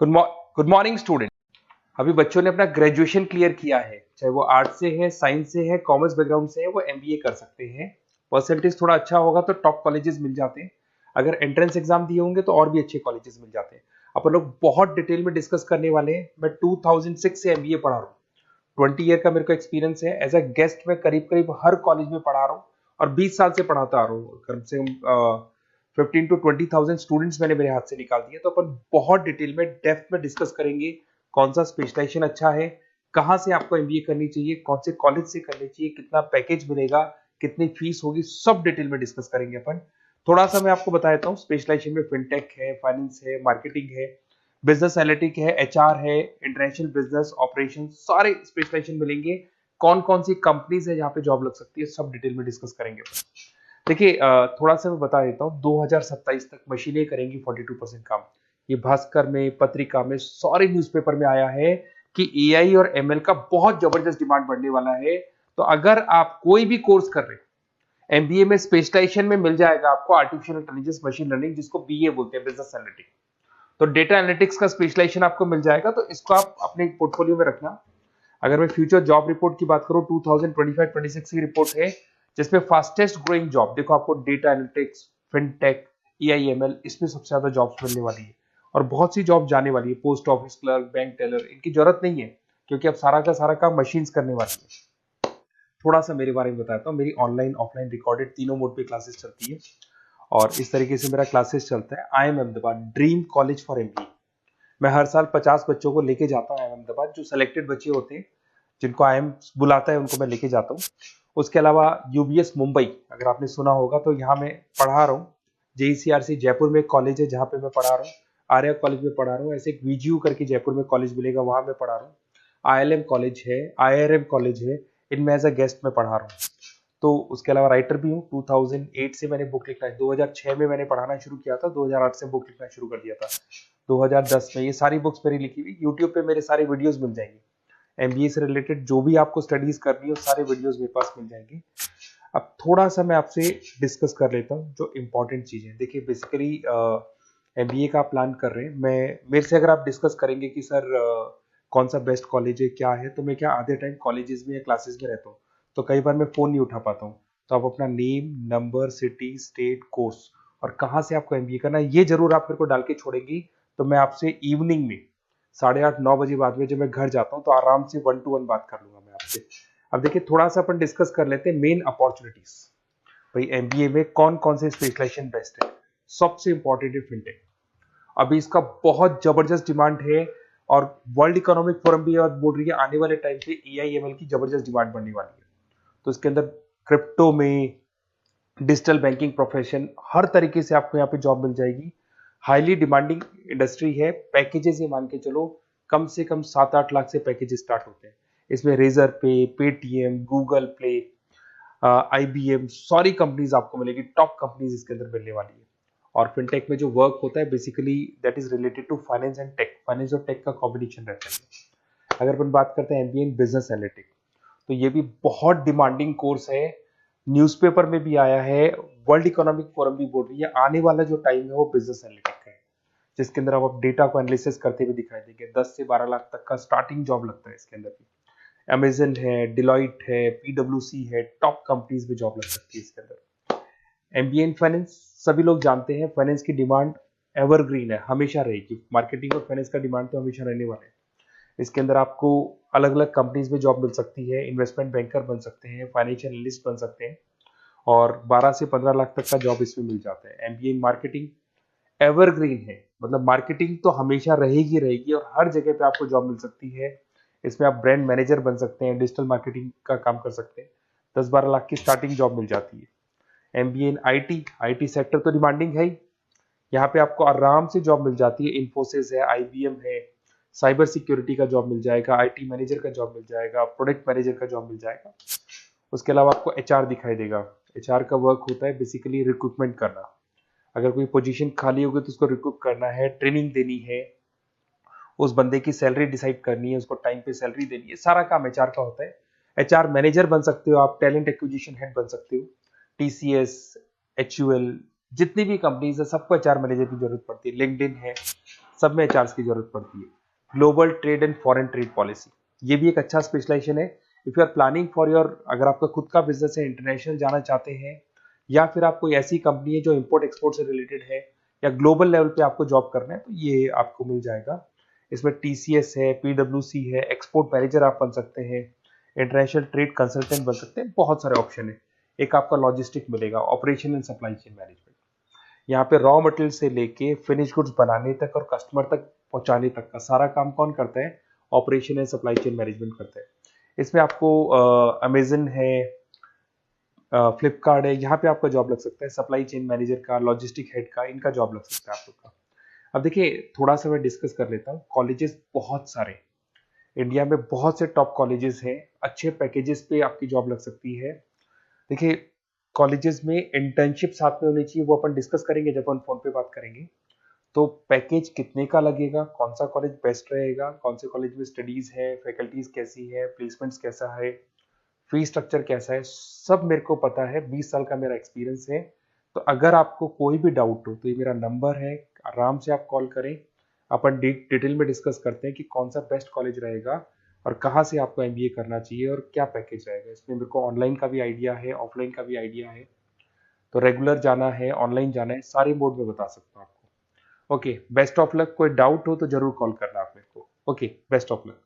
Good morning student. अभी बच्चों ने अपना ग्रेजुएशन क्लियर किया है, चाहे वो आर्ट्स से है, साइंस से है, कॉमर्स बैकग्राउंड से है, वो एमबीए कर सकते हैं। परसेंटेज थोड़ा अच्छा होगा तो टॉप कॉलेजेस मिल जाते हैं। अगर एंट्रेंस एग्जाम दिए होंगे तो और भी अच्छे कॉलेजेस मिल जाते हैं। अपन लोग बहुत डिटेल में डिस्कस करने वाले हैं। मैं 2006 से एमबीए पढ़ा रहा हूँ। 20 ईयर का मेरे को एक्सपीरियंस है। एज अ गेस्ट मैं करीब करीब हर कॉलेज में पढ़ा रहा हूँ और 20 साल से पढ़ाता आ रहा हूँ। कम से कम 15 to 20,000 स्टूडेंट्स मैंने मेरे हाथ से निकाल दिए। तो अपन बहुत डिटेल में डेप्थ में डिस्कस करेंगे कौन सा स्पेशलाइजेशन अच्छा है, कहाँ से आपको एमबीए करनी चाहिए, कौन से कॉलेज से करनी चाहिए, कितना पैकेज मिलेगा, कितनी फीस होगी, सब डिटेल में डिस्कस करेंगे अपन। थोड़ा सा मैं आपको बता देता हूँ। स्पेशलाइजेशन में फिनटेक है, फाइनेंस है, मार्केटिंग है, बिजनेस एनालिटिक है, एचआर है, इंटरनेशनल बिजनेस ऑपरेशन, सारे स्पेशलाइजेशन मिलेंगे। कौन कौन सी कंपनीज है जहाँ पे जॉब लग सकती है, सब डिटेल में डिस्कस करेंगे। देखिए, थोड़ा सा मैं बता देता हूँ। 2027 तक मशीनें करेंगी 42% काम। ये भास्कर में, पत्रिका में, सारे न्यूज़पेपर में आया है कि एआई और एमएल का बहुत जबरदस्त डिमांड बढ़ने वाला है। तो अगर आप कोई भी कोर्स कर रहे हैं, एमबीए में स्पेशलाइजेशन में मिल जाएगा आपको आर्टिफिशियल इंटेलिजेंस, मशीन लर्निंग, जिसको बीए बोलते हैं, बिजनेस एनालिटिक्स। तो डेटा एनालिटिक्स का स्पेशलाइजेशन आपको मिल जाएगा, तो इसको आप अपने पोर्टफोलियो में रखना। अगर मैं फ्यूचर जॉब रिपोर्ट की बात करूं, 2025-26 की रिपोर्ट है, जिसमें फास्टेस्ट ग्रोइंग जॉब देखो आपको डेटा एनालिटिक्स, फिनटेक, एआईएमएल, इसमें सबसे ज्यादा जॉब्स मिलने वाली है। और बहुत सी जॉब जाने वाली है। Post office clerk, bank teller, इनकी जरूरत नहीं है क्योंकि अब सारा का सारा काम मशीन्स करने वाली है। थोड़ा सा मेरे बारे में बताता हूँ। मेरी ऑनलाइन ऑफलाइन रिकॉर्डेड तीनों मोड पे क्लासेस चलती है और इस तरीके से मेरा क्लासेस चलता है। I am Ahmedabad dream college for MBA. मैं हर साल 50 बच्चों को लेके जाता हूँ अहमदाबाद। जो सिलेक्टेड बच्चे होते हैं, जिनको आईएम बुलाता है, उनको मैं लेके जाता हूँ। उसके अलावा यूबीएस मुंबई, अगर आपने सुना होगा, तो यहाँ मैं पढ़ा रहा हूँ। जेईसीआरसी जयपुर में एक कॉलेज है जहाँ पे मैं पढ़ा रहा हूँ। आर्या कॉलेज में पढ़ा रहा हूँ। ऐसे एक वीजीयू करके जयपुर में कॉलेज मिलेगा, वहां मैं पढ़ा रहा हूँ। आईएलएम कॉलेज है, आईआरएम कॉलेज है, इनमें एज अ गेस्ट में पढ़ा रहा हूँ। तो उसके अलावा राइटर भी हूँ। 2008 से मैंने बुक लिखना है। 2006 में मैंने पढ़ाना शुरू किया था, 2008 से बुक लिखना शुरू कर दिया था। 2010 में ये सारी बुक्स मेरी लिखी हुई यूट्यूब पे मेरे सारे वीडियोस मिल जाएंगे। एमबीए से रिलेटेड जो भी आपको स्टडीज करनी हो, सारे वीडियोस मेरे पास मिल जाएंगे। अब थोड़ा सा मैं आपसे डिस्कस कर लेता हूँ जो इम्पोर्टेंट चीजें। देखिए, बेसिकली एमबीए का प्लान कर रहे हैं, मैं मेरे से अगर आप डिस्कस करेंगे कि सर कौन सा बेस्ट कॉलेज है, क्या है, तो मैं क्या आधे टाइम कॉलेजेस में या क्लासेस में रहता हूँ, तो कई बार मैं फोन नहीं उठा पाता हूँ। तो आप अपना name, number, city, state, course और कहाँ से आपको एमबीए करना है, ये जरूर आप मेरे को डाल के छोड़ेंगी। तो मैं आपसे इवनिंग में 8:30-9 बजे बाद में जब मैं घर जाता हूँ, तो आराम से 1 to 1 बात कर लूंगा मैं आपसे। अब देखिए, थोड़ा सा अपन डिस्कस कर लेते हैं मेन अपॉर्चुनिटीज। भाई, एमबीए में कौन कौन से स्पेशलाइजेशन बेस्ट है। सबसे इंपॉर्टेंट है फिनटेक। अभी इसका बहुत जबरदस्त डिमांड है और वर्ल्ड इकोनॉमिक फोरम भी बोल रही है आने वाले टाइम पे एआईएमएल की जबरदस्त डिमांड बढ़ने वाली है। तो इसके अंदर क्रिप्टो में, डिजिटल बैंकिंग प्रोफेशन, हर तरीके से आपको यहाँ पे जॉब मिल जाएगी। हाईली डिमांडिंग इंडस्ट्री है। पैकेजेस ये मान के चलो, कम से कम 7-8 लाख से पैकेजेस स्टार्ट होते हैं। इसमें रेजर पे, पेटीएम, गूगल प्ले, आईबीएम, सारी कंपनीज आपको मिलेगी। टॉप कंपनीज इसके अंदर मिलने वाली है। और फिनटेक में जो वर्क होता है, basically that is related to finance and tech. Finance और टेक का कॉम्बिनेशन रहता है। अगर अपन बात करते हैं एमबीए इन बिजनेस एनालिटिक्स, तो ये भी बहुत डिमांडिंग कोर्स है। न्यूज़पेपर में भी आया है, वर्ल्ड इकोनॉमिक फोरम भी बोल रही है आने वाला जो टाइम है वो बिजनेस एनालिटिक्स का है, जिसके अंदर आप डेटा को एनालिसिस करते हुए दिखाई देंगे। 10 से 12 लाख तक का स्टार्टिंग जॉब लगता है इसके अंदर भी। अमेजन है, डिलॉइट है, पीडब्ल्यूसी है, टॉप कंपनीज में जॉब लग सकती है इसके अंदर। एमबीए इन फाइनेंस, सभी लोग जानते हैं फाइनेंस की डिमांड एवरग्रीन है, हमेशा रहेगी। मार्केटिंग और फाइनेंस का डिमांड तो हमेशा रहने वाला है। इसके अंदर आपको अलग अलग कंपनीज में जॉब मिल सकती है। इन्वेस्टमेंट बैंकर बन सकते हैं, फाइनेंशियल एनालिस्ट बन सकते हैं और 12 से 15 लाख तक का जॉब इसमें मिल जाता है। एमबीए इन मार्केटिंग एवरग्रीन है, मतलब मार्केटिंग तो हमेशा रहेगी रहेगी और हर जगह पे आपको जॉब मिल सकती है। इसमें आप ब्रांड मैनेजर बन सकते हैं, डिजिटल मार्केटिंग का काम कर सकते हैं। 10-12 लाख की स्टार्टिंग जॉब मिल जाती है। MBA in IT, IT sector तो डिमांडिंग है ही। यहाँ पे आपको आराम से जॉब मिल जाती है। इन्फोसिस है, आईबीएम है, साइबर सिक्योरिटी का जॉब मिल जाएगा, आईटी मैनेजर का जॉब मिल जाएगा, प्रोडक्ट मैनेजर का जॉब मिल जाएगा। उसके अलावा आपको एचआर दिखाई देगा। एचआर का वर्क होता है बेसिकली रिक्रूटमेंट करना। अगर कोई पोजीशन खाली होगी तो उसको रिक्रूट करना है, ट्रेनिंग देनी है, उस बंदे की सैलरी डिसाइड करनी है, उसको टाइम पे सैलरी देनी है, सारा काम एचआर का होता है। एचआर मैनेजर बन सकते हो आप, टैलेंट एक्विजिशन हेड बन सकते हो। टीसीएस, एचयूएल, जितनी भी कंपनीज है सबको एचआर मैनेजर की जरूरत पड़ती है। लिंक्डइन है, सब में एचआर की जरूरत पड़ती है। Global trade and foreign trade policy, ये भी एक अच्छा स्पेशलाइजेशन है। If you are planning for your, अगर आपका खुद का बिजनेस है, इंटरनेशनल जाना चाहते हैं, या फिर आप कोई ऐसी कंपनी है जो इंपोर्ट एक्सपोर्ट से रिलेटेड है, या ग्लोबल लेवल पे आपको जॉब करना है, तो ये आपको मिल जाएगा। इसमें टीसीएस है, पीडब्ल्यूसी है, एक्सपोर्ट मैनेजर आप बन सकते हैं, इंटरनेशनल ट्रेड कंसल्टेंट बन सकते हैं, बहुत सारे ऑप्शन है। एक आपका लॉजिस्टिक मिलेगा, operation and supply chain management. यहाँ पे रॉ मटेरियल से लेके फिनिश गुड्स बनाने तक और कस्टमर तक पहुंचाने तक का सारा काम कौन करता है? Operation and supply chain management करता है। इसमें आपको अमेजन है, फ्लिपकार्ट है, यहाँ पे आपका जॉब लग सकता है, सप्लाई चेन मैनेजर का, लॉजिस्टिक हेड का, इनका जॉब लग सकता है आप लोग का। अब देखिए थोड़ा सा मैं डिस्कस कर लेता हूँ। कॉलेजेस बहुत सारे इंडिया में, बहुत से टॉप कॉलेजेस हैं, अच्छे पैकेजेस पे आपकी जॉब लग सकती है। देखिए कॉलेजेस में इंटर्नशिप साथ में होनी चाहिए, वो अपन डिस्कस करेंगे जब अपन फोन पे बात करेंगे। तो पैकेज कितने का लगेगा, कौन सा कॉलेज बेस्ट रहेगा, कौन से कॉलेज में स्टडीज है, फैकल्टीज कैसी है, प्लेसमेंट्स कैसा है, फी स्ट्रक्चर कैसा है, सब मेरे को पता है, 20 साल का मेरा एक्सपीरियंस है। तो अगर आपको कोई भी डाउट हो तो ये मेरा नंबर है, आराम से आप कॉल करें। अपन डिटेल में डिस्कस करते हैं कि कौन सा बेस्ट कॉलेज रहेगा और कहाँ से आपको एमबीए करना चाहिए और क्या पैकेज रहेगा। इसमें मेरे को ऑनलाइन का भी आइडिया है, ऑफलाइन का भी आइडिया है, तो रेगुलर जाना है, ऑनलाइन जाना है, सारे मोड में बता सकता हूँ आपको। Okay, best of luck. कोई डाउट हो तो जरूर कॉल करना आप मेरे को। Okay, best of luck.